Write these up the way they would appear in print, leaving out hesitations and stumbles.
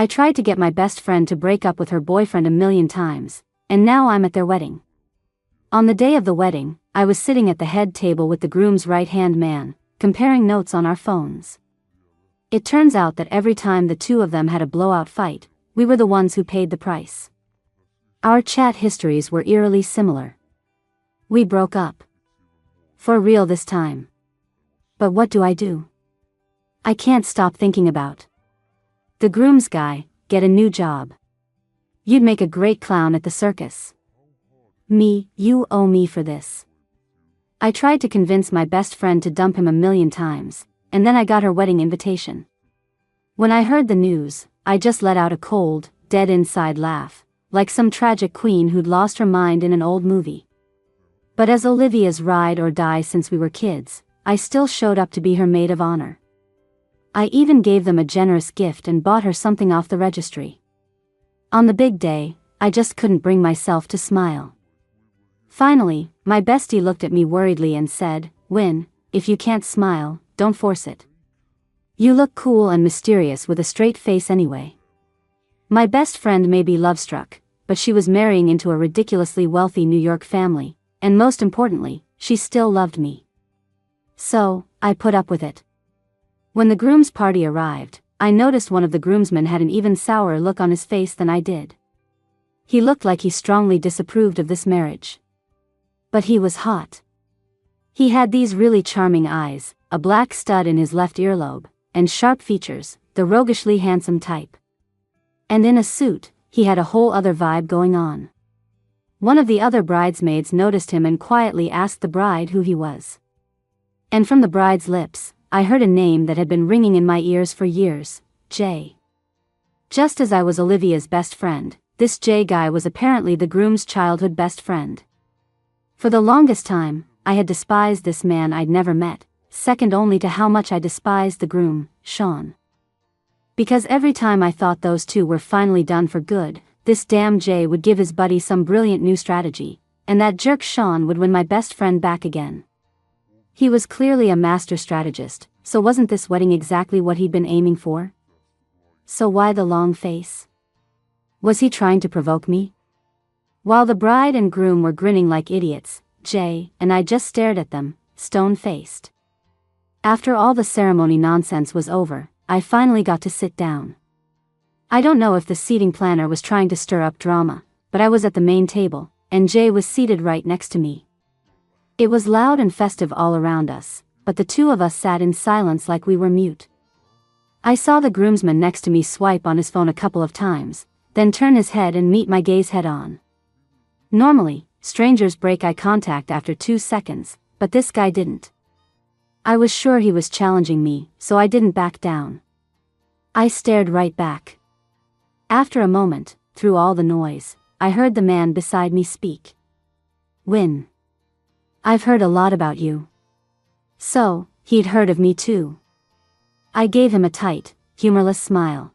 I tried to get my best friend to break up with her boyfriend a million times, and now I'm at their wedding. On the day of the wedding, I was sitting at the head table with the groom's right-hand man, comparing notes on our phones. It turns out that every time the two of them had a blowout fight, we were the ones who paid the price. Our chat histories were eerily similar. We broke up. For real this time. But what do? I can't stop thinking about the groom's guy. Get a new job. You'd make a great clown at the circus. Me, you owe me for this. I tried to convince my best friend to dump him a million times, and then I got her wedding invitation. When I heard the news, I just let out a cold, dead inside laugh, like some tragic queen who'd lost her mind in an old movie. But as Olivia's ride or die since we were kids, I still showed up to be her maid of honor. I even gave them a generous gift and bought her something off the registry. On the big day, I just couldn't bring myself to smile. Finally, my bestie looked at me worriedly and said, "Win, if you can't smile, don't force it. You look cool and mysterious with a straight face anyway." My best friend may be love-struck, but she was marrying into a ridiculously wealthy New York family, and most importantly, she still loved me. So, I put up with it. When the groom's party arrived, I noticed one of the groomsmen had an even sourer look on his face than I did. He looked like he strongly disapproved of this marriage. But he was hot. He had these really charming eyes, a black stud in his left earlobe, and sharp features, the roguishly handsome type. And in a suit, he had a whole other vibe going on. One of the other bridesmaids noticed him and quietly asked the bride who he was. And from the bride's lips, I heard a name that had been ringing in my ears for years, Jay. Just as I was Olivia's best friend, this Jay guy was apparently the groom's childhood best friend. For the longest time, I had despised this man I'd never met, second only to how much I despised the groom, Sean. Because every time I thought those two were finally done for good, this damn Jay would give his buddy some brilliant new strategy, and that jerk Sean would win my best friend back again. He was clearly a master strategist, so wasn't this wedding exactly what he'd been aiming for? So why the long face? Was he trying to provoke me? While the bride and groom were grinning like idiots, Jay and I just stared at them, stone-faced. After all the ceremony nonsense was over, I finally got to sit down. I don't know if the seating planner was trying to stir up drama, but I was at the main table, and Jay was seated right next to me. It was loud and festive all around us, but the two of us sat in silence like we were mute. I saw the groomsman next to me swipe on his phone a couple of times, then turn his head and meet my gaze head on. Normally, strangers break eye contact after 2 seconds, but this guy didn't. I was sure he was challenging me, so I didn't back down. I stared right back. After a moment, through all the noise, I heard the man beside me speak. "Win. I've heard a lot about you." So, he'd heard of me too. I gave him a tight, humorless smile.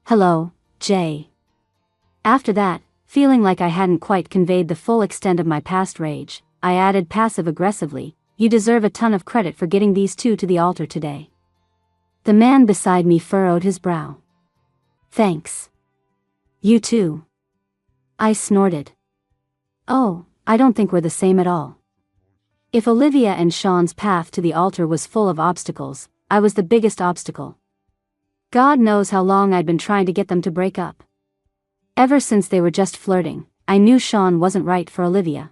"Hello, Jay." After that, feeling like I hadn't quite conveyed the full extent of my past rage, I added passive-aggressively, "You deserve a ton of credit for getting these two to the altar today." The man beside me furrowed his brow. "Thanks. You too." I snorted. "Oh, I don't think we're the same at all." If Olivia and Sean's path to the altar was full of obstacles, I was the biggest obstacle. God knows how long I'd been trying to get them to break up. Ever since they were just flirting, I knew Sean wasn't right for Olivia.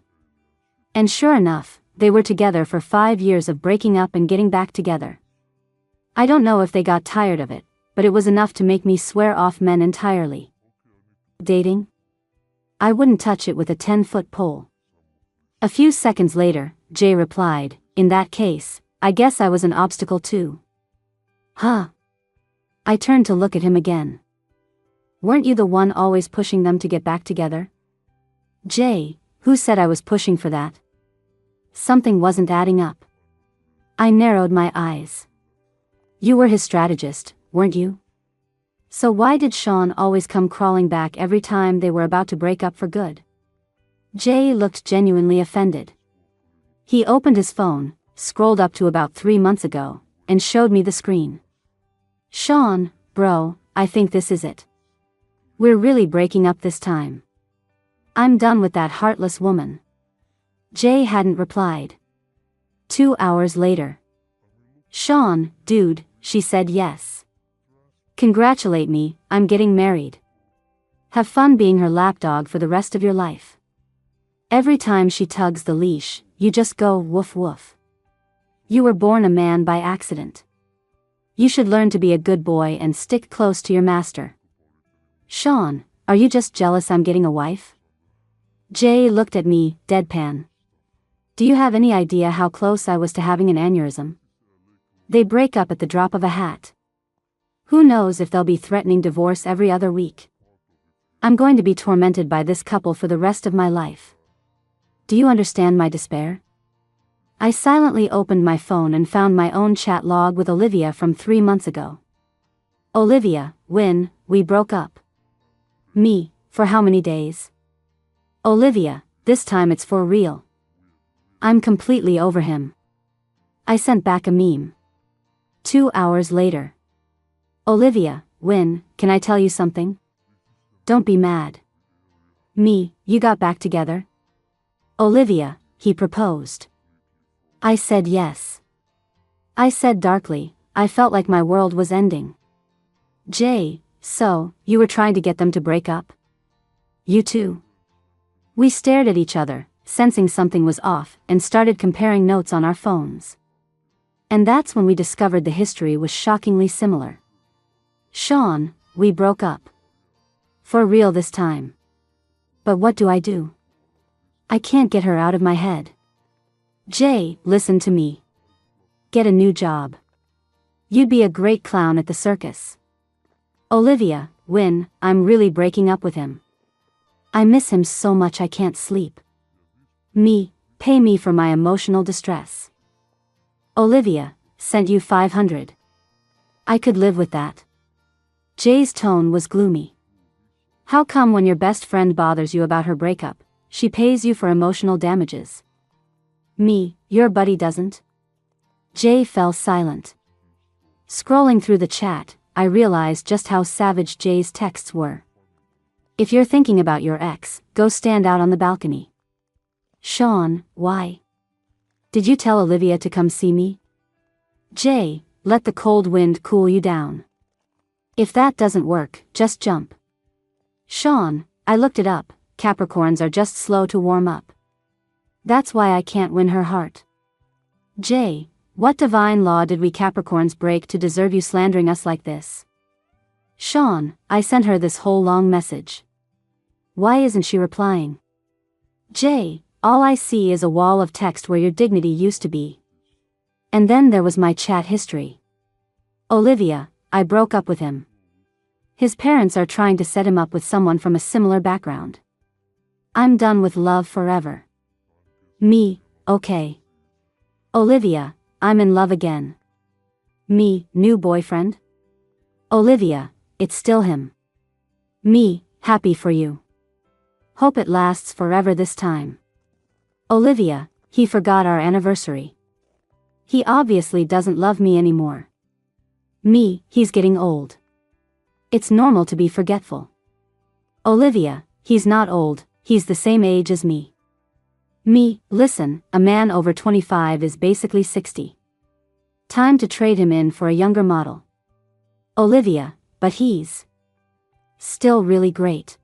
And sure enough, they were together for 5 years of breaking up and getting back together. I don't know if they got tired of it, but it was enough to make me swear off men entirely. Dating? I wouldn't touch it with a 10-foot pole. A few seconds later, Jay replied, "In that case, I guess I was an obstacle too." Huh? I turned to look at him again. "Weren't you the one always pushing them to get back together?" "Jay, who said I was pushing for that?" Something wasn't adding up. I narrowed my eyes. "You were his strategist, weren't you? So why did Sean always come crawling back every time they were about to break up for good?" Jay looked genuinely offended. He opened his phone, scrolled up to about 3 months ago, and showed me the screen. "Sean, bro, I think this is it. We're really breaking up this time. I'm done with that heartless woman. Jay hadn't replied. 2 hours later. Sean, dude, she said yes. Congratulate me, I'm getting married. Have fun being her lapdog for the rest of your life. Every time she tugs the leash, you just go woof woof. You were born a man by accident. You should learn to be a good boy and stick close to your master. Sean, are you just jealous I'm getting a wife? Jay looked at me, deadpan. Do you have any idea how close I was to having an aneurysm? They break up at the drop of a hat. Who knows if they'll be threatening divorce every other week? I'm going to be tormented by this couple for the rest of my life. Do you understand my despair? I silently opened my phone and found my own chat log with Olivia from 3 months ago. Olivia, when we broke up. Me, for how many days? Olivia, this time it's for real. I'm completely over him. I sent back a meme. 2 hours later. Olivia, when can I tell you something? Don't be mad. Me, you got back together? Olivia, he proposed. I said yes. I said darkly, I felt like my world was ending. Jay, so, you were trying to get them to break up? You too? We stared at each other, sensing something was off, and started comparing notes on our phones. And that's when we discovered the history was shockingly similar. Sean, we broke up. For real this time. But what do? I can't get her out of my head. Jay, listen to me. Get a new job. You'd be a great clown at the circus. Olivia, when I'm really breaking up with him. I miss him so much I can't sleep. Me, pay me for my emotional distress. Olivia, sent you 500. I could live with that. Jay's tone was gloomy. How come when your best friend bothers you about her breakup, she pays you for emotional damages? Me, your buddy doesn't? Jay fell silent. Scrolling through the chat, I realized just how savage Jay's texts were. If you're thinking about your ex, go stand out on the balcony. Sean, why? Did you tell Olivia to come see me? Jay, let the cold wind cool you down. If that doesn't work, just jump. Sean, I looked it up, Capricorns are just slow to warm up. That's why I can't win her heart. Jay, what divine law did we Capricorns break to deserve you slandering us like this? Sean, I sent her this whole long message. Why isn't she replying? Jay, all I see is a wall of text where your dignity used to be. And then there was my chat history. Olivia, I broke up with him. His parents are trying to set him up with someone from a similar background. I'm done with love forever. Me, okay. Olivia, I'm in love again. Me, new boyfriend? Olivia, it's still him. Me, happy for you. Hope it lasts forever this time. Olivia, he forgot our anniversary. He obviously doesn't love me anymore. Me, he's getting old. It's normal to be forgetful. Olivia, he's not old, he's the same age as me. Me, listen, a man over 25 is basically 60. Time to trade him in for a younger model. Olivia, but he's still really great.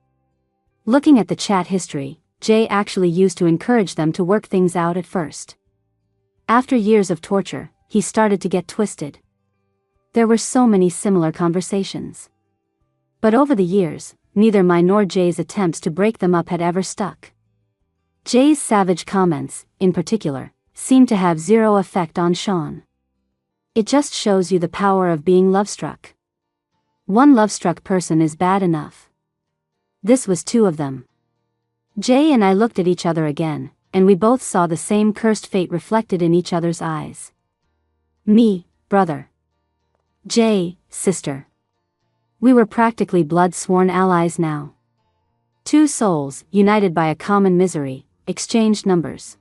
Looking at the chat history, Jay actually used to encourage them to work things out at first. After years of torture, he started to get twisted. There were so many similar conversations. But over the years, neither mine nor Jay's attempts to break them up had ever stuck. Jay's savage comments, in particular, seemed to have zero effect on Sean. It just shows you the power of being love-struck. One love-struck person is bad enough. This was 2 of them. Jay and I looked at each other again, and we both saw the same cursed fate reflected in each other's eyes. Me, brother. Jay, sister. We were practically blood-sworn allies now. 2 souls, united by a common misery, exchanged numbers.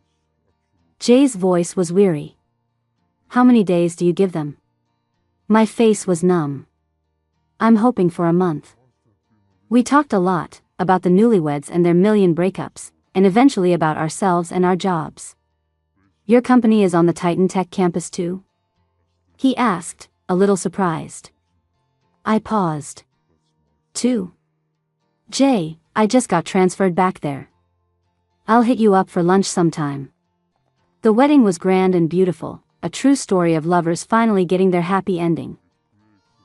Jay's voice was weary. How many days do you give them? My face was numb. I'm hoping for a month. We talked a lot, about the newlyweds and their million breakups, and eventually about ourselves and our jobs. Your company is on the Titan Tech campus too? He asked, a little surprised. I paused. Too. Jay, I just got transferred back there. I'll hit you up for lunch sometime. The wedding was grand and beautiful, a true story of lovers finally getting their happy ending.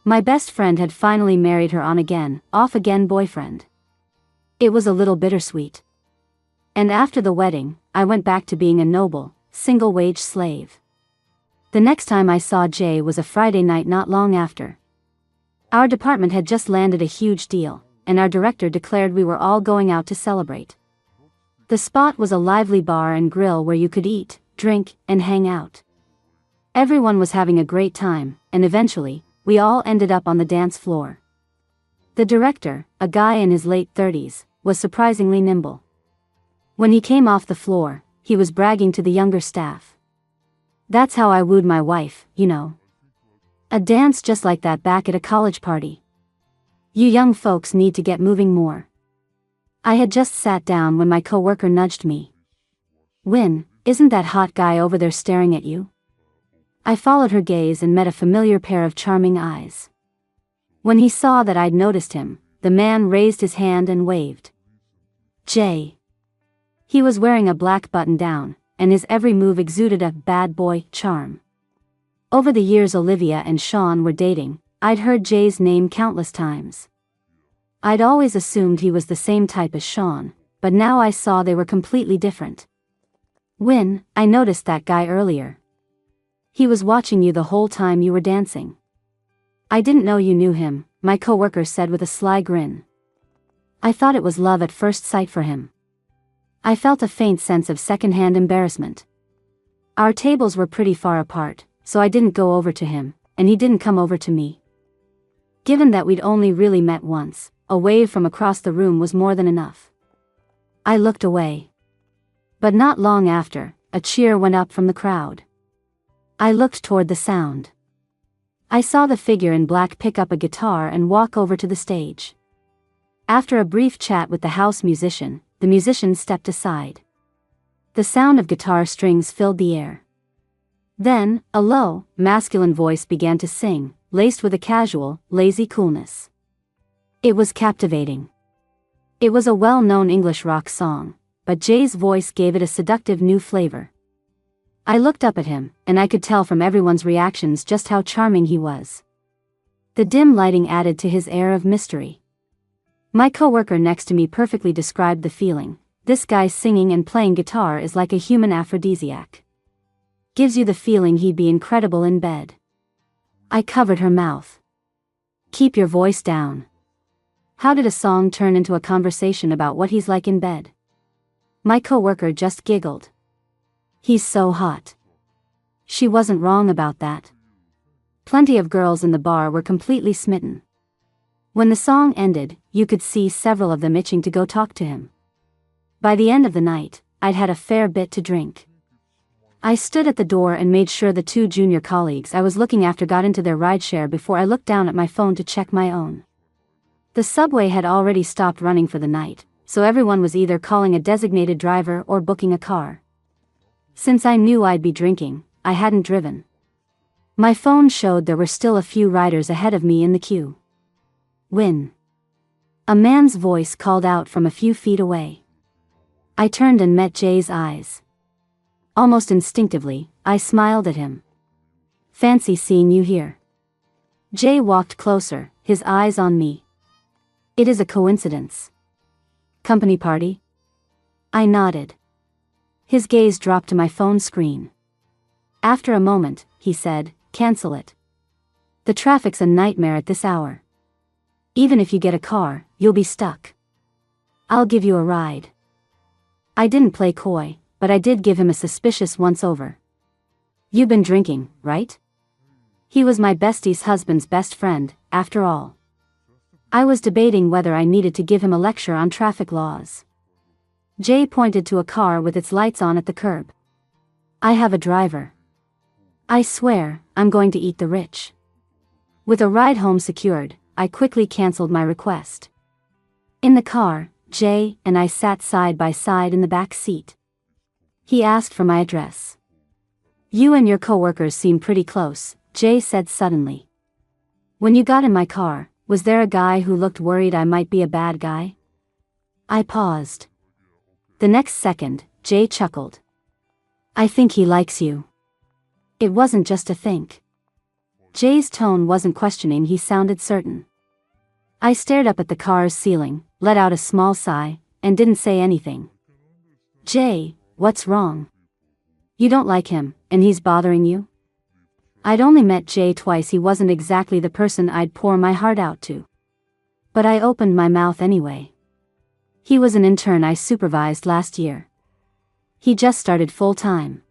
My best friend had finally married her on-again, off-again boyfriend. It was a little bittersweet. And after the wedding, I went back to being a noble, single-wage slave. The next time I saw Jay was a Friday night not long after. Our department had just landed a huge deal, and our director declared we were all going out to celebrate. The spot was a lively bar and grill where you could eat, drink, and hang out. Everyone was having a great time, and eventually, we all ended up on the dance floor. The director, a guy in his late 30s, was surprisingly nimble. When he came off the floor, he was bragging to the younger staff. That's how I wooed my wife, you know. A dance just like that back at a college party. You young folks need to get moving more. I had just sat down when my coworker nudged me. Win, isn't that hot guy over there staring at you? I followed her gaze and met a familiar pair of charming eyes. When he saw that I'd noticed him, the man raised his hand and waved. Jay. He was wearing a black button-down, and his every move exuded a bad boy charm. Over the years Olivia and Sean were dating, I'd heard Jay's name countless times. I'd always assumed he was the same type as Sean, but now I saw they were completely different. Win, I noticed that guy earlier. He was watching you the whole time you were dancing. I didn't know you knew him, my coworker said with a sly grin. I thought it was love at first sight for him. I felt a faint sense of secondhand embarrassment. Our tables were pretty far apart, so I didn't go over to him, and he didn't come over to me. Given that we'd only really met once, a wave from across the room was more than enough. I looked away. But not long after, a cheer went up from the crowd. I looked toward the sound. I saw the figure in black pick up a guitar and walk over to the stage. After a brief chat with the house musician, the musician stepped aside. The sound of guitar strings filled the air. Then, a low, masculine voice began to sing, laced with a casual, lazy coolness. It was captivating. It was a well-known English rock song, but Jay's voice gave it a seductive new flavor. I looked up at him, and I could tell from everyone's reactions just how charming he was. The dim lighting added to his air of mystery. My coworker next to me perfectly described the feeling. This guy singing and playing guitar is like a human aphrodisiac. Gives you the feeling he'd be incredible in bed. I covered her mouth. Keep your voice down. How did a song turn into a conversation about what he's like in bed? My coworker just giggled. He's so hot. She wasn't wrong about that. Plenty of girls in the bar were completely smitten. When the song ended, you could see several of them itching to go talk to him. By the end of the night, I'd had a fair bit to drink. I stood at the door and made sure the two junior colleagues I was looking after got into their rideshare before I looked down at my phone to check my own. The subway had already stopped running for the night, so everyone was either calling a designated driver or booking a car. Since I knew I'd be drinking, I hadn't driven. My phone showed there were still a few riders ahead of me in the queue. Win. A man's voice called out from a few feet away. I turned and met Jay's eyes. Almost instinctively, I smiled at him. Fancy seeing you here. Jay walked closer, his eyes on me. It is a coincidence. Company party? I nodded. His gaze dropped to my phone screen. After a moment, he said, "Cancel it. The traffic's a nightmare at this hour. Even if you get a car, you'll be stuck. I'll give you a ride." I didn't play coy, but I did give him a suspicious once-over. "You've been drinking, right?" He was my bestie's husband's best friend, after all. I was debating whether I needed to give him a lecture on traffic laws. Jay pointed to a car with its lights on at the curb. "I have a driver. I swear, I'm going to eat the rich." With a ride home secured, I quickly canceled my request. In the car, Jay and I sat side by side in the back seat. He asked for my address. "You and your coworkers seem pretty close," Jay said suddenly. "When you got in my car, was there a guy who looked worried I might be a bad guy?" I paused. The next second, Jay chuckled. "I think he likes you." It wasn't just a think. Jay's tone wasn't questioning, he sounded certain. I stared up at the car's ceiling, let out a small sigh, and didn't say anything. "Jay, what's wrong? You don't like him, and he's bothering you?" I'd only met Jay twice, he wasn't exactly the person I'd pour my heart out to. But I opened my mouth anyway. He was an intern I supervised last year. He just started full-time.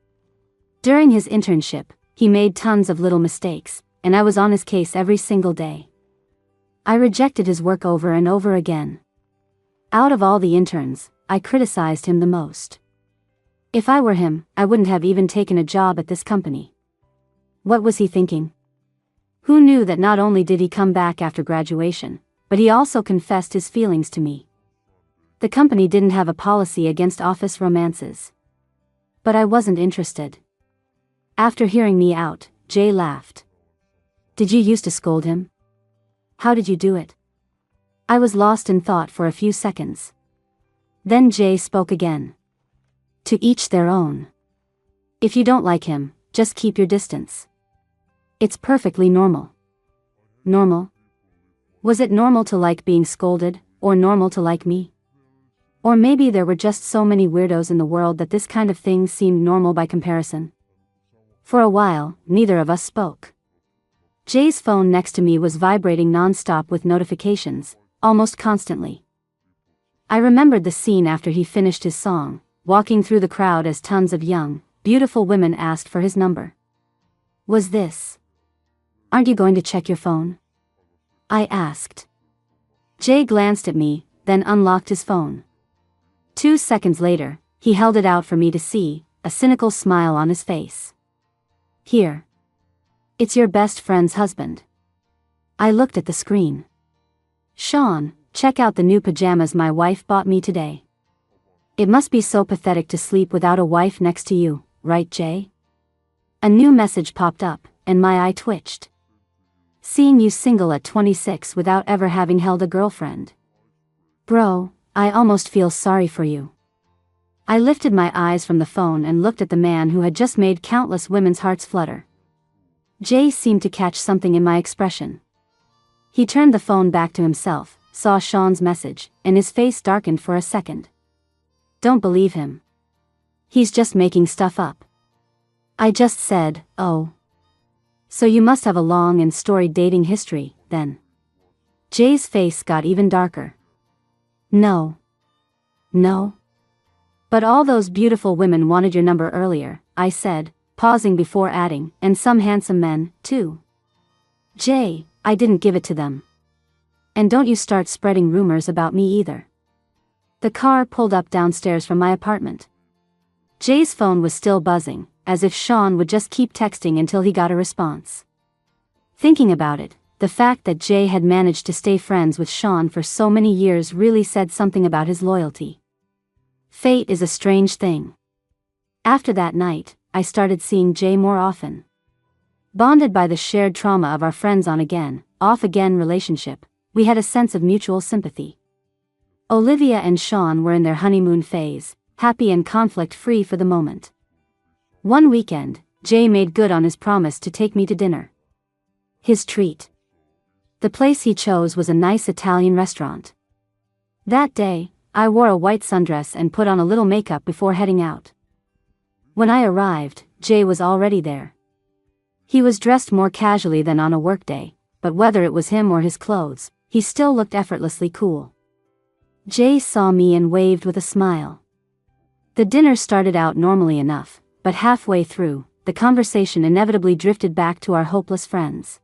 During his internship, he made tons of little mistakes, and I was on his case every single day. I rejected his work over and over again. Out of all the interns, I criticized him the most. If I were him, I wouldn't have even taken a job at this company. What was he thinking? Who knew that not only did he come back after graduation, but he also confessed his feelings to me? The company didn't have a policy against office romances. But I wasn't interested. After hearing me out, Jay laughed. "Did you used to scold him? How did you do it?" I was lost in thought for a few seconds. Then Jay spoke again. "To each their own. If you don't like him, just keep your distance. It's perfectly normal." Normal? Was it normal to like being scolded, or normal to like me? Or maybe there were just so many weirdos in the world that this kind of thing seemed normal by comparison. For a while, neither of us spoke. Jay's phone next to me was vibrating non-stop with notifications, almost constantly. I remembered the scene after he finished his song, walking through the crowd as tons of young, beautiful women asked for his number. Was this? "Aren't you going to check your phone?" I asked. Jay glanced at me, then unlocked his phone. 2 seconds later, he held it out for me to see, a cynical smile on his face. "Here. It's your best friend's husband." I looked at the screen. "Sean, check out the new pajamas my wife bought me today." It must be so pathetic to sleep without a wife next to you, right, Jay? A new message popped up, and my eye twitched. "Seeing you single at 26 without ever having held a girlfriend. Bro, I almost feel sorry for you." I lifted my eyes from the phone and looked at the man who had just made countless women's hearts flutter. Jay seemed to catch something in my expression. He turned the phone back to himself, saw Sean's message, and his face darkened for a second. "Don't believe him. He's just making stuff up." I just said, "Oh. So you must have a long and storied dating history, then." Jay's face got even darker. No. "But all those beautiful women wanted your number earlier," I said, pausing before adding, "and some handsome men, too." "Jay, I didn't give it to them. And don't you start spreading rumors about me either." The car pulled up downstairs from my apartment. Jay's phone was still buzzing, as if Sean would just keep texting until he got a response. Thinking about it, the fact that Jay had managed to stay friends with Sean for so many years really said something about his loyalty. Fate is a strange thing. After that night, I started seeing Jay more often. Bonded by the shared trauma of our friends on again, off again relationship, we had a sense of mutual sympathy. Olivia and Sean were in their honeymoon phase, happy and conflict-free for the moment. One weekend, Jay made good on his promise to take me to dinner. His treat. The place he chose was a nice Italian restaurant. That day, I wore a white sundress and put on a little makeup before heading out. When I arrived, Jay was already there. He was dressed more casually than on a workday, but whether it was him or his clothes, he still looked effortlessly cool. Jay saw me and waved with a smile. The dinner started out normally enough, but halfway through, the conversation inevitably drifted back to our hopeless friends.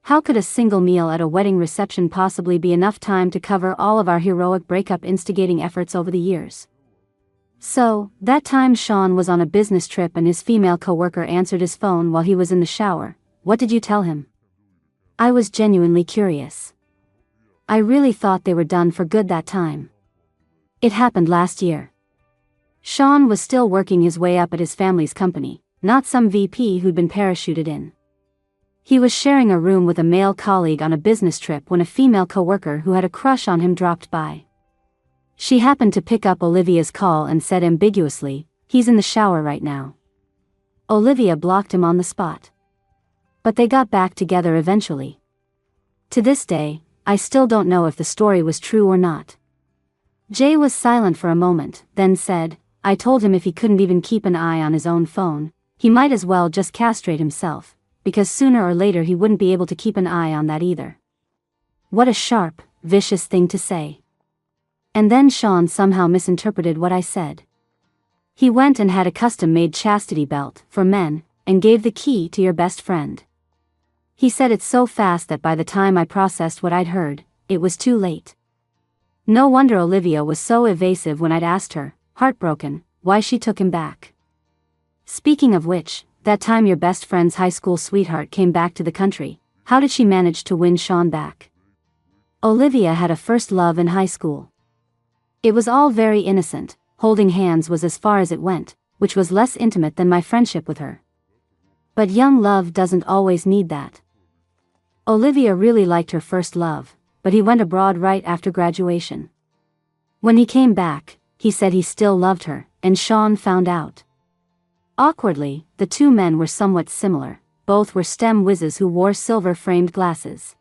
How could a single meal at a wedding reception possibly be enough time to cover all of our heroic breakup instigating efforts over the years? So, that time Sean was on a business trip and his female coworker answered his phone while he was in the shower. "What did you tell him?" I was genuinely curious. I really thought they were done for good that time. It happened last year. Sean was still working his way up at his family's company, not some VP who'd been parachuted in. He was sharing a room with a male colleague on a business trip when a female coworker who had a crush on him dropped by. She happened to pick up Olivia's call and said ambiguously, "He's in the shower right now." Olivia blocked him on the spot. But they got back together eventually. To this day, I still don't know if the story was true or not. Jay was silent for a moment, then said, "I told him if he couldn't even keep an eye on his own phone, he might as well just castrate himself, because sooner or later he wouldn't be able to keep an eye on that either." What a sharp, vicious thing to say. And then Sean somehow misinterpreted what I said. He went and had a custom-made chastity belt for men, and gave the key to your best friend. He said it so fast that by the time I processed what I'd heard, it was too late. No wonder Olivia was so evasive when I'd asked her, heartbroken, why she took him back. Speaking of which, that time your best friend's high school sweetheart came back to the country, how did she manage to win Sean back? Olivia had a first love in high school. It was all very innocent, holding hands was as far as it went, which was less intimate than my friendship with her. But young love doesn't always need that. Olivia really liked her first love, but he went abroad right after graduation. When he came back, he said he still loved her, and Sean found out. Awkwardly, the two men were somewhat similar, both were STEM whizzes who wore silver-framed glasses.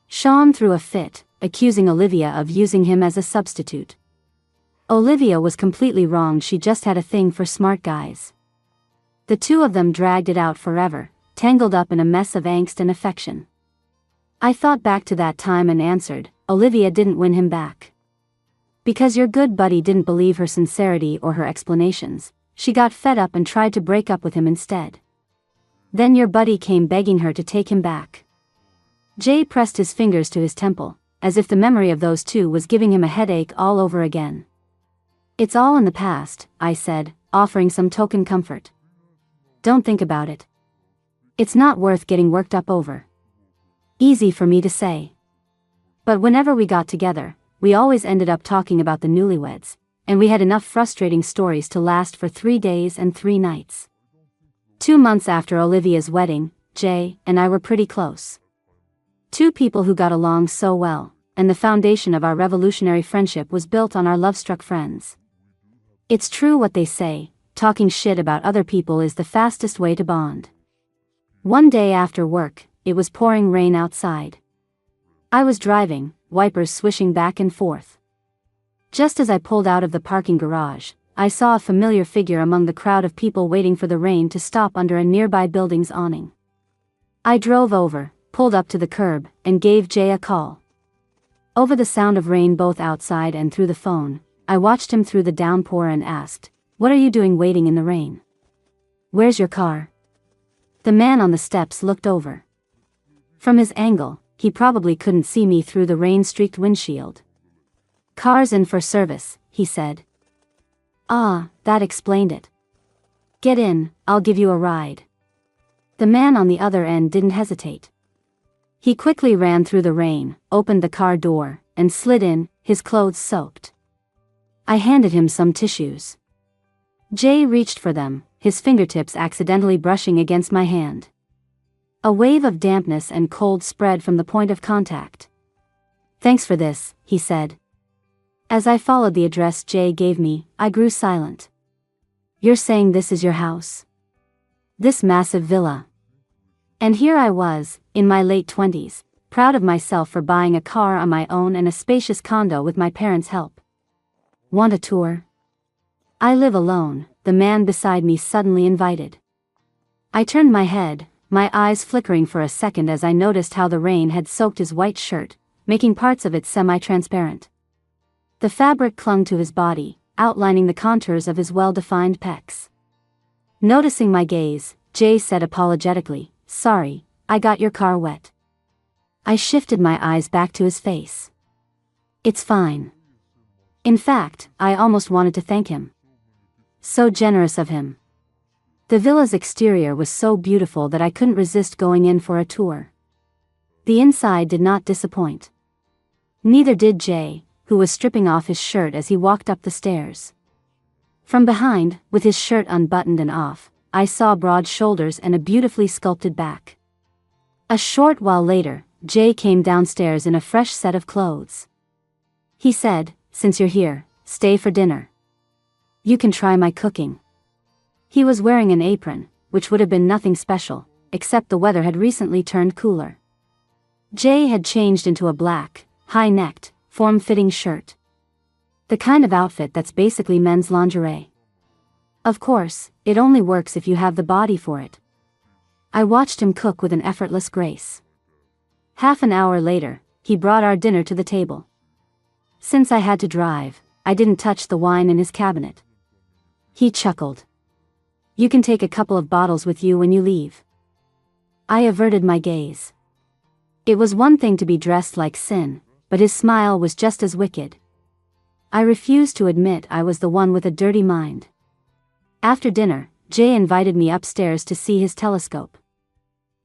Sean threw a fit, accusing Olivia of using him as a substitute. Olivia was completely wrong, she just had a thing for smart guys. The two of them dragged it out forever, tangled up in a mess of angst and affection. I thought back to that time and answered, Olivia didn't win him back. Because your good buddy didn't believe her sincerity or her explanations, she got fed up and tried to break up with him instead. Then your buddy came begging her to take him back. Jay pressed his fingers to his temple, as if the memory of those two was giving him a headache all over again. It's all in the past, I said, offering some token comfort. Don't think about it. It's not worth getting worked up over. Easy for me to say. But whenever we got together, we always ended up talking about the newlyweds, and we had enough frustrating stories to last for 3 days and 3 nights. 2 months after Olivia's wedding, Jay and I were pretty close. Two people who got along so well, and the foundation of our revolutionary friendship was built on our love-struck friends. It's true what they say, talking shit about other people is the fastest way to bond. One day after work, it was pouring rain outside. I was driving, wipers swishing back and forth. Just as I pulled out of the parking garage, I saw a familiar figure among the crowd of people waiting for the rain to stop under a nearby building's awning. I drove over, pulled up to the curb, and gave Jay a call. Over the sound of rain both outside and through the phone, I watched him through the downpour and asked, "What are you doing waiting in the rain? Where's your car?" The man on the steps looked over. From his angle, he probably couldn't see me through the rain-streaked windshield. "Car's in for service," he said. Ah, that explained it. "Get in, I'll give you a ride." The man on the other end didn't hesitate. He quickly ran through the rain, opened the car door, and slid in, his clothes soaked. I handed him some tissues. Jay reached for them, his fingertips accidentally brushing against my hand. A wave of dampness and cold spread from the point of contact. "Thanks for this," he said. As I followed the address Jay gave me, I grew silent. "You're saying this is your house? This massive villa?" And here I was, in my late 20s, proud of myself for buying a car on my own and a spacious condo with my parents' help. "Want a tour?" "I live alone," the man beside me suddenly invited. I turned my head, my eyes flickering for a second as I noticed how the rain had soaked his white shirt, making parts of it semi-transparent. The fabric clung to his body, outlining the contours of his well-defined pecs. Noticing my gaze, Jay said apologetically, "Sorry, I got your car wet." I shifted my eyes back to his face. "It's fine." In fact, I almost wanted to thank him. So generous of him. The villa's exterior was so beautiful that I couldn't resist going in for a tour. The inside did not disappoint. Neither did Jay, who was stripping off his shirt as he walked up the stairs. From behind, with his shirt unbuttoned and off, I saw broad shoulders and a beautifully sculpted back. A short while later, Jay came downstairs in a fresh set of clothes. He said, "Since you're here, stay for dinner. You can try my cooking." He was wearing an apron, which would have been nothing special, except the weather had recently turned cooler. Jay had changed into a black, high-necked, form-fitting shirt. The kind of outfit that's basically men's lingerie. Of course, it only works if you have the body for it. I watched him cook with an effortless grace. Half an hour later, he brought our dinner to the table. Since I had to drive, I didn't touch the wine in his cabinet. He chuckled. "You can take a couple of bottles with you when you leave." I averted my gaze. It was one thing to be dressed like sin, but his smile was just as wicked. I refused to admit I was the one with a dirty mind. After dinner, Jay invited me upstairs to see his telescope.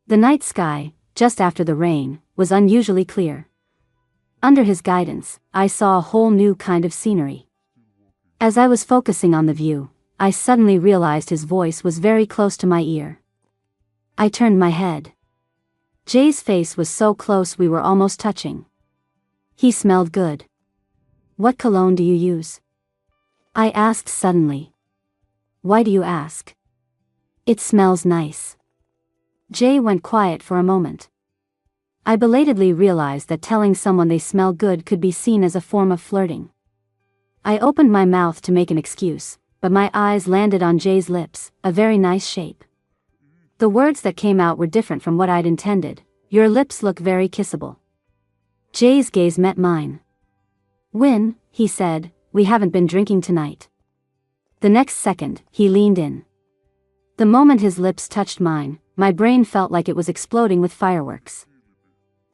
The night sky, just after the rain, was unusually clear. Under his guidance, I saw a whole new kind of scenery. As I was focusing on the view, I suddenly realized his voice was very close to my ear. I turned my head. Jay's face was so close we were almost touching. He smelled good. "What cologne do you use?" I asked suddenly. "Why do you ask?" "It smells nice." Jay went quiet for a moment. I belatedly realized that telling someone they smell good could be seen as a form of flirting. I opened my mouth to make an excuse, but my eyes landed on Jay's lips, a very nice shape. The words that came out were different from what I'd intended. "Your lips look very kissable." Jay's gaze met mine. "Win," he said, "we haven't been drinking tonight." The next second, he leaned in. The moment his lips touched mine, my brain felt like it was exploding with fireworks.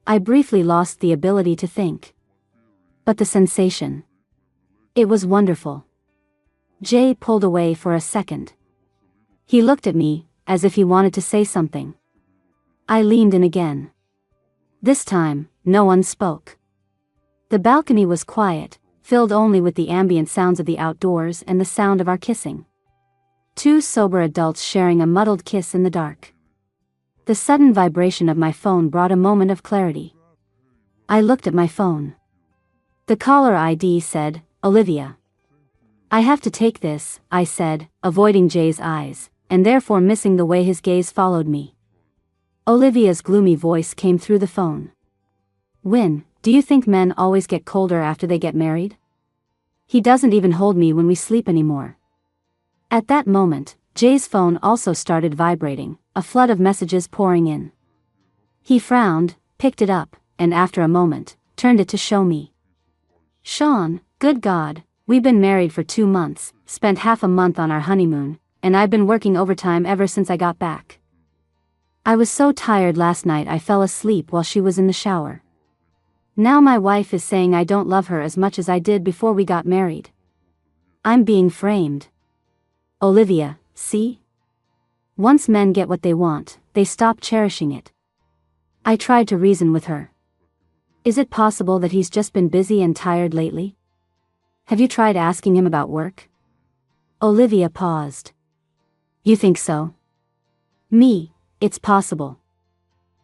I briefly lost the ability to think. But the sensation. It was wonderful. Jay pulled away for a second. He looked at me, as if he wanted to say something. I leaned in again. This time, no one spoke. The balcony was quiet, filled only with the ambient sounds of the outdoors and the sound of our kissing. Two sober adults sharing a muddled kiss in the dark. The sudden vibration of my phone brought a moment of clarity. I looked at my phone. The caller ID said, "Olivia." "I have to take this," I said, avoiding Jay's eyes, and therefore missing the way his gaze followed me. Olivia's gloomy voice came through the phone. "Win, do you think men always get colder after they get married? He doesn't even hold me when we sleep anymore." At that moment, Jay's phone also started vibrating, a flood of messages pouring in. He frowned, picked it up, and after a moment, turned it to show me. "Sean, good God, we've been married for 2 months, spent half a month on our honeymoon, and I've been working overtime ever since I got back. I was so tired last night I fell asleep while she was in the shower. Now my wife is saying I don't love her as much as I did before we got married. I'm being framed. Olivia, see? Once men get what they want, they stop cherishing it." I tried to reason with her. "Is it possible that he's just been busy and tired lately? Have you tried asking him about work?" Olivia paused. "You think so?" "Me, it's possible."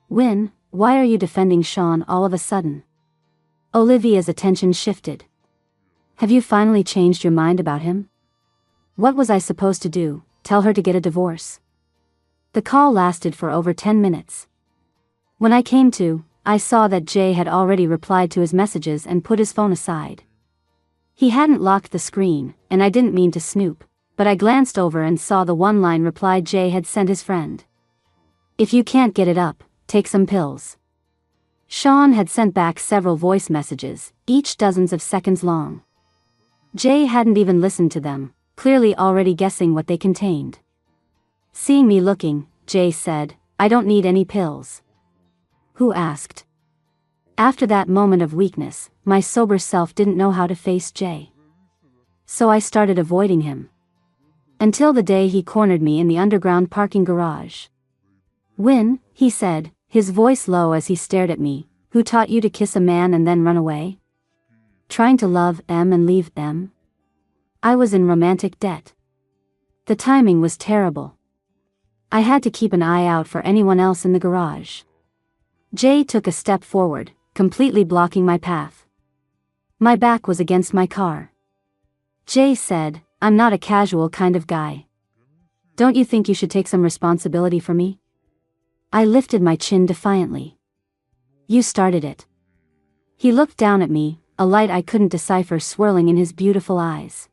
"Win, why are you defending Sean all of a sudden?" Olivia's attention shifted. "Have you finally changed your mind about him? What was I supposed to do, tell her to get a divorce?" The call lasted for over 10 minutes. When I came to, I saw that Jay had already replied to his messages and put his phone aside. He hadn't locked the screen, and I didn't mean to snoop, but I glanced over and saw the one-line reply Jay had sent his friend. "If you can't get it up, take some pills." Sean had sent back several voice messages, each dozens of seconds long. Jay hadn't even listened to them, clearly already guessing what they contained. Seeing me looking, Jay said, "I don't need any pills." "Who asked?" After that moment of weakness, my sober self didn't know how to face Jay. So I started avoiding him. Until the day he cornered me in the underground parking garage. "Win," he said, his voice low as he stared at me. Who taught you to kiss a man and then run away? Trying to love M and leave M? I was in romantic debt. The timing was terrible. I had to keep an eye out for anyone else in the garage. Jay took a step forward, completely blocking my path. My back was against my car. Jay said, "I'm not a casual kind of guy. Don't you think you should take some responsibility for me?" I lifted my chin defiantly. "You started it." He looked down at me, a light I couldn't decipher swirling in his beautiful eyes.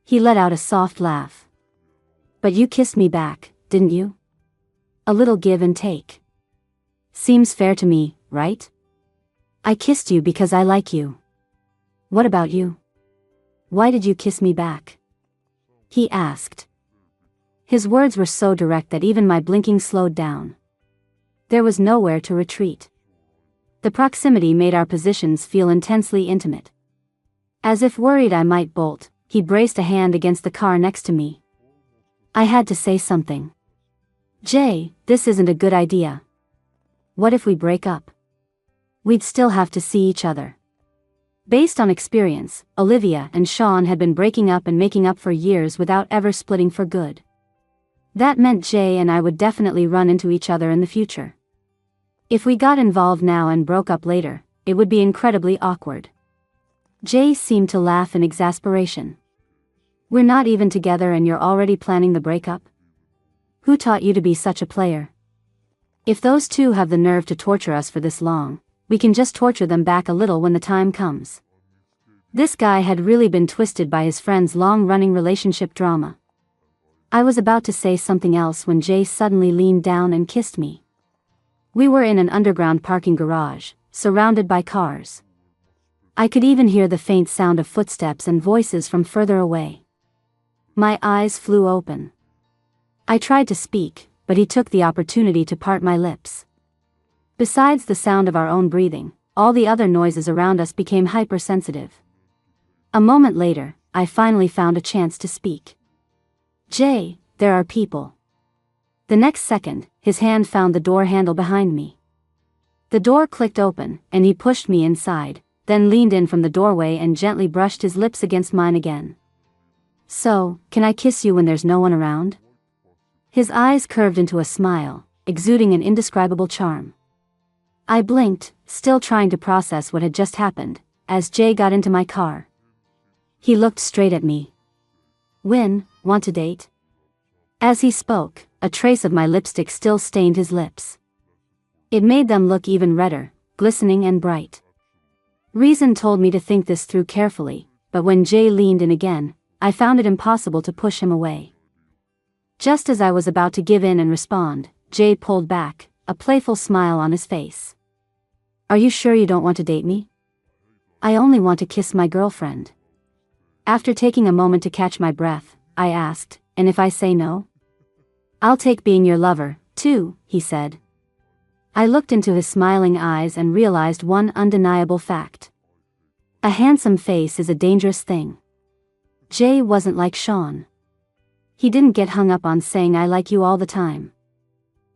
He let out a soft laugh. "But you kissed me back, didn't you? A little give and take. Seems fair to me, right? I kissed you because I like you. What about you? Why did you kiss me back?" he asked. His words were so direct that even my blinking slowed down. There was nowhere to retreat. The proximity made our positions feel intensely intimate. As if worried I might bolt, he braced a hand against the car next to me. I had to say something. "Jay, this isn't a good idea. What if we break up? We'd still have to see each other." Based on experience, Olivia and Sean had been breaking up and making up for years without ever splitting for good. That meant Jay and I would definitely run into each other in the future. If we got involved now and broke up later, it would be incredibly awkward. Jay seemed to laugh in exasperation. "We're not even together and you're already planning the breakup? Who taught you to be such a player? If those two have the nerve to torture us for this long, we can just torture them back a little when the time comes." This guy had really been twisted by his friend's long-running relationship drama. I was about to say something else when Jay suddenly leaned down and kissed me. We were in an underground parking garage, surrounded by cars. I could even hear the faint sound of footsteps and voices from further away. My eyes flew open. I tried to speak, but he took the opportunity to part my lips. Besides the sound of our own breathing, all the other noises around us became hypersensitive. A moment later, I finally found a chance to speak. "Jay, there are people." The next second, his hand found the door handle behind me. The door clicked open, and he pushed me inside, then leaned in from the doorway and gently brushed his lips against mine again. "So, can I kiss you when there's no one around?" His eyes curved into a smile, exuding an indescribable charm. I blinked, still trying to process what had just happened, as Jay got into my car. He looked straight at me. "Win, want to date?" As he spoke, a trace of my lipstick still stained his lips. It made them look even redder, glistening and bright. Reason told me to think this through carefully, but when Jay leaned in again, I found it impossible to push him away. Just as I was about to give in and respond, Jay pulled back, a playful smile on his face. "Are you sure you don't want to date me?" "I only want to kiss my girlfriend." After taking a moment to catch my breath, I asked, "And if I say no?" "I'll take being your lover, too," he said. I looked into his smiling eyes and realized one undeniable fact. A handsome face is a dangerous thing. Jay wasn't like Sean. He didn't get hung up on saying "I like you" all the time.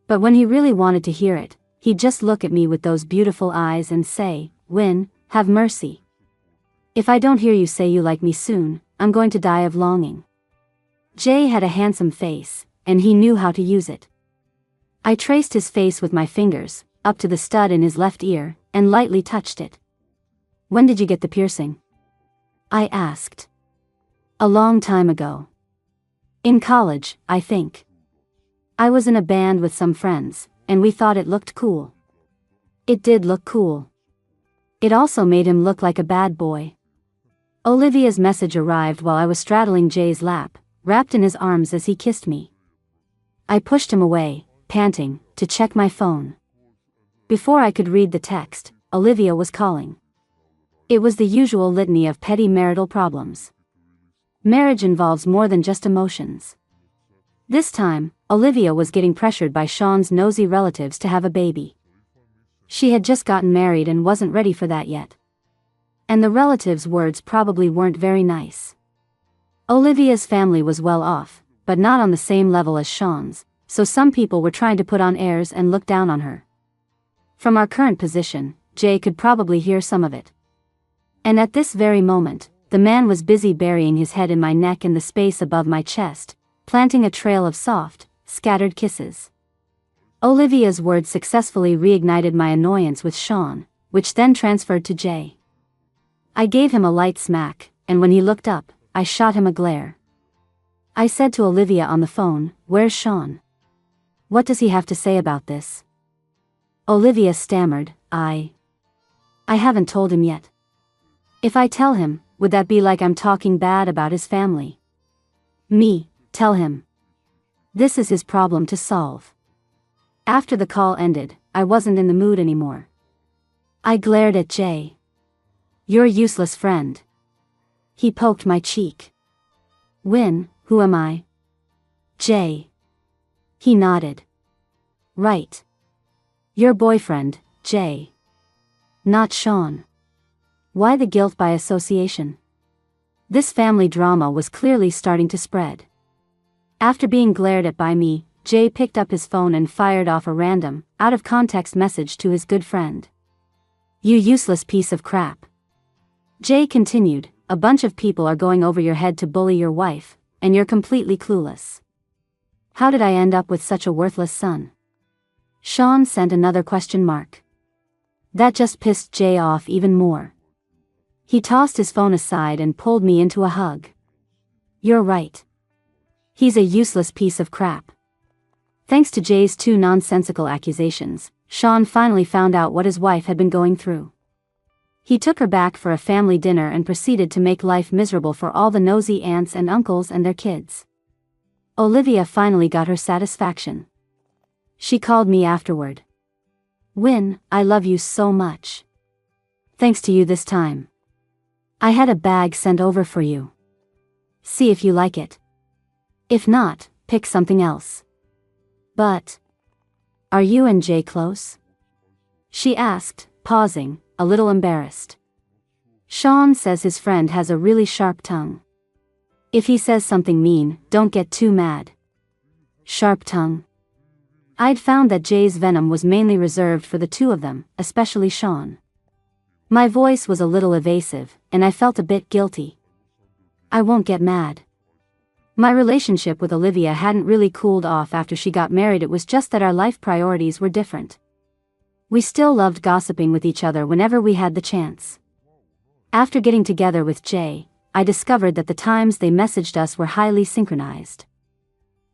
But when he really wanted to hear it, he'd just look at me with those beautiful eyes and say, "Win, have mercy. If I don't hear you say you like me soon, I'm going to die of longing." Jay had a handsome face, and he knew how to use it. I traced his face with my fingers, up to the stud in his left ear, and lightly touched it. "When did you get the piercing?" I asked. "A long time ago. In college, I think. I was in a band with some friends, and we thought it looked cool." It did look cool. It also made him look like a bad boy. Olivia's message arrived while I was straddling Jay's lap, wrapped in his arms as he kissed me. I pushed him away, panting, to check my phone. Before I could read the text, Olivia was calling. It was the usual litany of petty marital problems. Marriage involves more than just emotions. This time, Olivia was getting pressured by Sean's nosy relatives to have a baby. She had just gotten married and wasn't ready for that yet. And the relatives' words probably weren't very nice. Olivia's family was well off, but not on the same level as Sean's, so some people were trying to put on airs and look down on her. From our current position, Jay could probably hear some of it. And at this very moment, the man was busy burying his head in my neck and the space above my chest, planting a trail of soft, scattered kisses. Olivia's words successfully reignited my annoyance with Sean, which then transferred to Jay. I gave him a light smack, and when he looked up, I shot him a glare. I said to Olivia on the phone, "Where's Sean? What does he have to say about this?" Olivia stammered, I haven't told him yet. If I tell him, would that be like I'm talking bad about his family? Me, tell him. This is his problem to solve. After the call ended, I wasn't in the mood anymore. I glared at Jay. "You're a useless friend." He poked my cheek. "Win, who am I?" "Jay." He nodded. "Right. Your boyfriend, Jay. Not Sean." Why the guilt by association? This family drama was clearly starting to spread. After being glared at by me, Jay picked up his phone and fired off a random, out-of-context message to his good friend. "You useless piece of crap." Jay continued, "A bunch of people are going over your head to bully your wife, and you're completely clueless. How did I end up with such a worthless son?" Sean sent another question mark. That just pissed Jay off even more. He tossed his phone aside and pulled me into a hug. "You're right. He's a useless piece of crap." Thanks to Jay's two nonsensical accusations, Sean finally found out what his wife had been going through. He took her back for a family dinner and proceeded to make life miserable for all the nosy aunts and uncles and their kids. Olivia finally got her satisfaction. She called me afterward. "Win, I love you so much. Thanks to you this time. I had a bag sent over for you. See if you like it. If not, pick something else." "But are you and Jay close?" she asked, pausing, a little embarrassed. "Sean says his friend has a really sharp tongue. If he says something mean, don't get too mad." Sharp tongue. I'd found that Jay's venom was mainly reserved for the two of them, especially Sean. My voice was a little evasive, and I felt a bit guilty. "I won't get mad." My relationship with Olivia hadn't really cooled off after she got married, it was just that our life priorities were different. We still loved gossiping with each other whenever we had the chance. After getting together with Jay, I discovered that the times they messaged us were highly synchronized.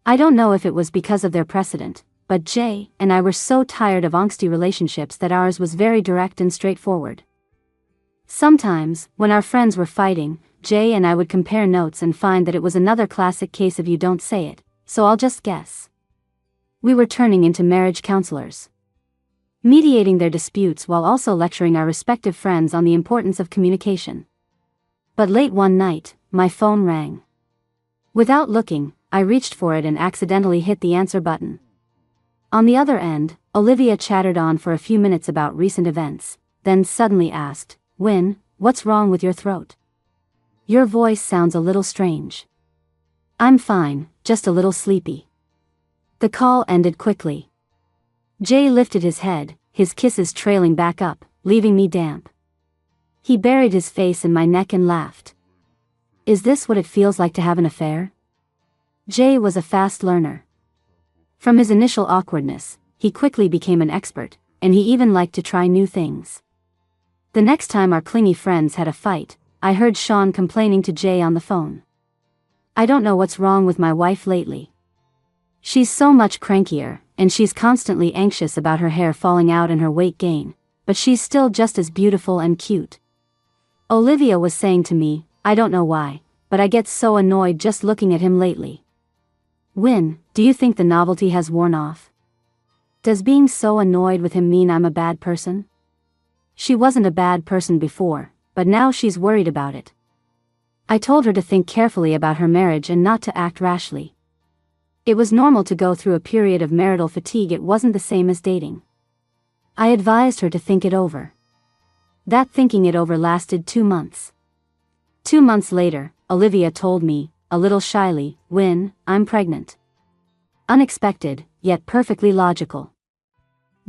I don't know if it was because of their precedent, but Jay and I were so tired of angsty relationships that ours was very direct and straightforward. Sometimes, when our friends were fighting, Jay and I would compare notes and find that it was another classic case of "you don't say it, so I'll just guess." We were turning into marriage counselors, mediating their disputes while also lecturing our respective friends on the importance of communication. But late one night, my phone rang. Without looking, I reached for it and accidentally hit the answer button. On the other end, Olivia chattered on for a few minutes about recent events, then suddenly asked, "Win, what's wrong with your throat? Your voice sounds a little strange." "I'm fine, just a little sleepy." The call ended quickly. Jay lifted his head, his kisses trailing back up, leaving me damp. He buried his face in my neck and laughed. "Is this what it feels like to have an affair?" Jay was a fast learner. From his initial awkwardness, he quickly became an expert, and he even liked to try new things. The next time our clingy friends had a fight, I heard Sean complaining to Jay on the phone. "I don't know what's wrong with my wife lately. She's so much crankier, and she's constantly anxious about her hair falling out and her weight gain, but she's still just as beautiful and cute." Olivia was saying to me, "I don't know why, but I get so annoyed just looking at him lately." Win, do you think the novelty has worn off? Does being so annoyed with him mean I'm a bad person? She wasn't a bad person before, but now she's worried about it. I told her to think carefully about her marriage and not to act rashly. It was normal to go through a period of marital fatigue, it wasn't the same as dating. I advised her to think it over. That thinking it over lasted 2 months. 2 months later, Olivia told me, a little shyly, "Win, I'm pregnant." Unexpected, yet perfectly logical.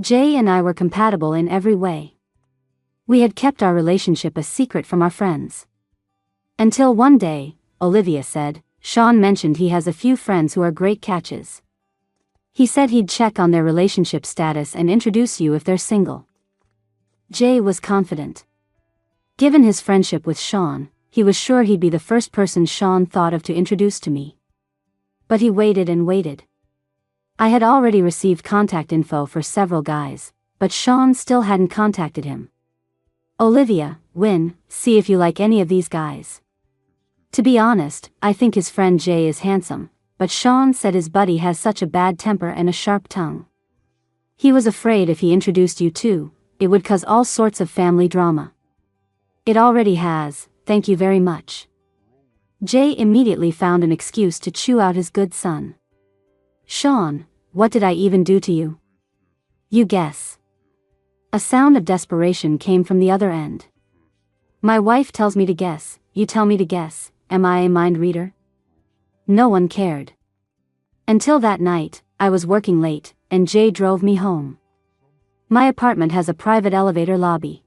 Jay and I were compatible in every way. We had kept our relationship a secret from our friends. Until one day, Olivia said, Sean mentioned he has a few friends who are great catches. He said he'd check on their relationship status and introduce you if they're single. Jay was confident. Given his friendship with Sean, he was sure he'd be the first person Sean thought of to introduce to me. But he waited and waited. I had already received contact info for several guys, but Sean still hadn't contacted him. Olivia, win, see if you like any of these guys. To be honest, I think his friend Jay is handsome, but Sean said his buddy has such a bad temper and a sharp tongue. He was afraid if he introduced you too, it would cause all sorts of family drama. It already has, thank you very much. Jay immediately found an excuse to chew out his good son. Sean, what did I even do to you? You guess. A sound of desperation came from the other end. My wife tells me to guess, you tell me to guess, am I a mind reader? No one cared. Until that night, I was working late, and Jay drove me home. My apartment has a private elevator lobby.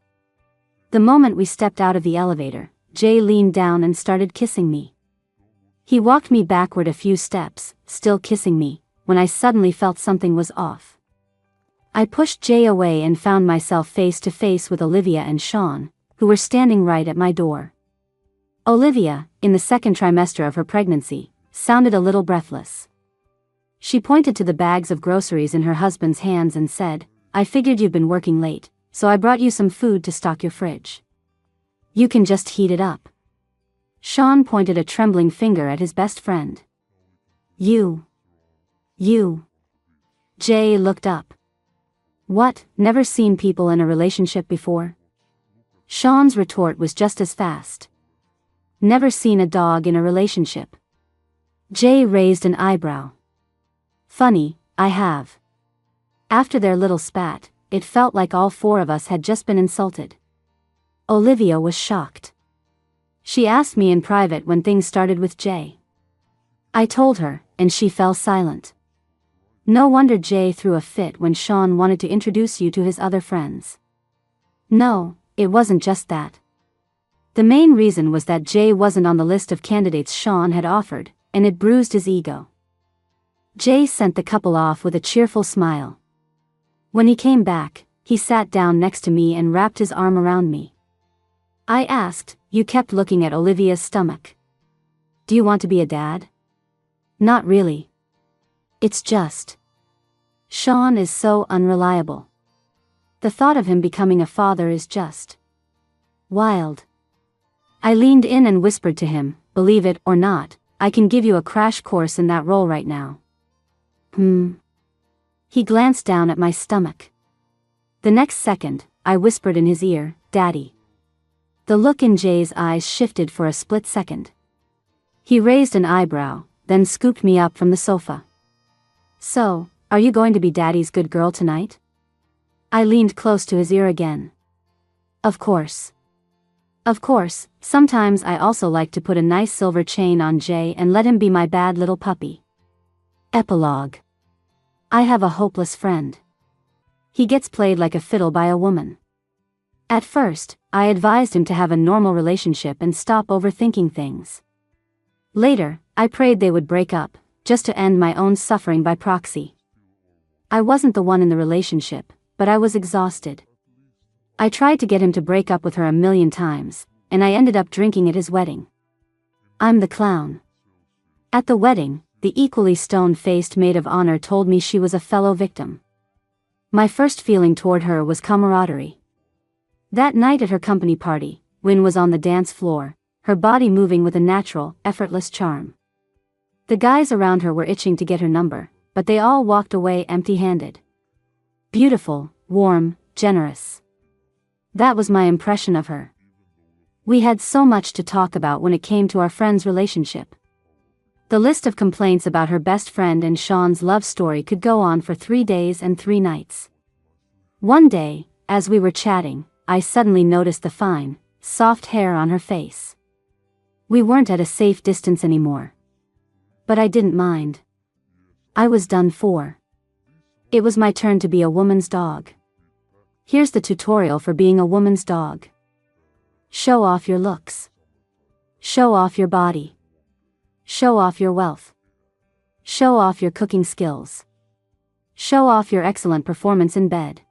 The moment we stepped out of the elevator, Jay leaned down and started kissing me. He walked me backward a few steps, still kissing me, when I suddenly felt something was off. I pushed Jay away and found myself face to face with Olivia and Sean, who were standing right at my door. Olivia, in the second trimester of her pregnancy, sounded a little breathless. She pointed to the bags of groceries in her husband's hands and said, I figured you've been working late, so I brought you some food to stock your fridge. You can just heat it up. Sean pointed a trembling finger at his best friend. You. Jay looked up. What, never seen people in a relationship before? Sean's retort was just as fast. Never seen a dog in a relationship. Jay raised an eyebrow. Funny, I have. After their little spat, it felt like all four of us had just been insulted. Olivia was shocked. She asked me in private when things started with Jay. I told her, and she fell silent. No wonder Jay threw a fit when Sean wanted to introduce you to his other friends. No, it wasn't just that. The main reason was that Jay wasn't on the list of candidates Sean had offered, and it bruised his ego. Jay sent the couple off with a cheerful smile. When he came back, he sat down next to me and wrapped his arm around me. I asked, you kept looking at Olivia's stomach. Do you want to be a dad? Not really. It's just. Sean is so unreliable. The thought of him becoming a father is just. Wild. I leaned in and whispered to him, believe it or not, I can give you a crash course in that role right now. He glanced down at my stomach. The next second, I whispered in his ear, Daddy. The look in Jay's eyes shifted for a split second. He raised an eyebrow, then scooped me up from the sofa. So, are you going to be Daddy's good girl tonight? I leaned close to his ear again. Of course. Of course, sometimes I also like to put a nice silver chain on Jay and let him be my bad little puppy. Epilogue. I have a hopeless friend. He gets played like a fiddle by a woman. At first, I advised him to have a normal relationship and stop overthinking things. Later, I prayed they would break up, just to end my own suffering by proxy. I wasn't the one in the relationship, but I was exhausted. I tried to get him to break up with her 1,000,000 times, and I ended up drinking at his wedding. I'm the clown. At the wedding, the equally stone-faced maid of honor told me she was a fellow victim. My first feeling toward her was camaraderie. That night at her company party, Wynn was on the dance floor, her body moving with a natural, effortless charm. The guys around her were itching to get her number, but they all walked away empty-handed. Beautiful, warm, generous. That was my impression of her. We had so much to talk about when it came to our friend's relationship. The list of complaints about her best friend and Sean's love story could go on for 3 days and 3 nights. One day, as we were chatting, I suddenly noticed the fine, soft hair on her face. We weren't at a safe distance anymore. But I didn't mind. I was done for. It was my turn to be a woman's dog. Here's the tutorial for being a woman's dog. Show off your looks. Show off your body. Show off your wealth. Show off your cooking skills. Show off your excellent performance in bed.